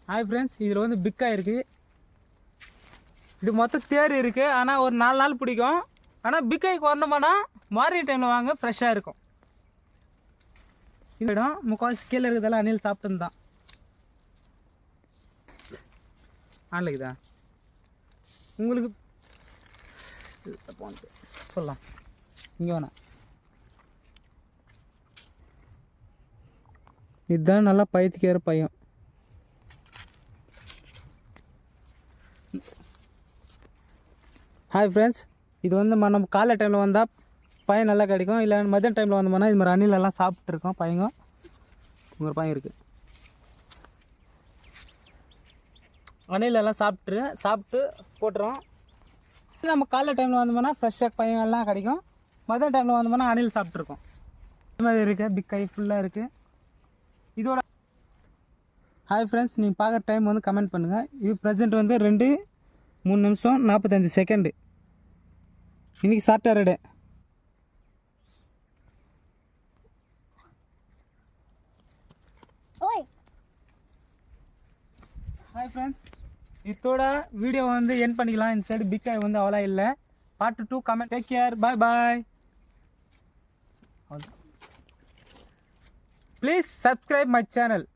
Hi friends, இதில் வந்து பிக்காக இருக்குது. இது மொத்தம் தேர் இருக்குது. ஆனால் ஒரு 4 நாள் பிடிக்கும். ஆனால் பிக்காய்க்கு வரணுமானா மார்னிங் டைமில் வாங்க, ஃப்ரெஷ்ஷாக இருக்கும். இந்த இடம் முக்கால்வாசி கீழே இருக்கிறதெல்லாம் அணில் சாப்பிட்டு தான். ஆன்லைக்குதா உங்களுக்கு சொல்லலாம். இங்கே வேணாம். இதுதான் நல்லா பயிற்சிக்கிற பையன். ஹாய் ஃப்ரெண்ட்ஸ், இது வந்து நம்ம காலை டைமில் வந்தால் பையன் நல்லா கிடைக்கும். இல்லை மதியம் டைமில் வந்தோம்னா இது மாதிரி அணிலெல்லாம் சாப்பிட்ருக்கோம். பையங்க ஒரு பையன் இருக்குது. அணிலெல்லாம் சாப்பிட்டு போட்டுரும். நம்ம காலை டைமில் வந்தோம்னா ஃப்ரெஷ்ஷாக பையங்கள்லாம் கிடைக்கும். மதியம் டைமில் வந்தோம்னா அணில் சாப்பிட்ருக்கோம். இது மாதிரி இருக்குது. பிக் கை ஃபுல்லாக இருக்குது. இதோட ஹாய் ஃப்ரெண்ட்ஸ், நீங்கள் பார்க்குற டைம் வந்து கமெண்ட் பண்ணுங்கள். இது ப்ரெசென்ட் வந்து 2:03 நிமிஷம் 45 செகண்டு. இன்றைக்கி சாட்டர்டே. ஹாய் ஃப்ரெண்ட்ஸ், இதோட வீடியோ வந்து என் பண்ணிக்கலாம். இந்த சைடு பிக் ஐ வந்து அவ்வளோ இல்லை. Part 2 comment. Take care, bye bye. Please subscribe my channel.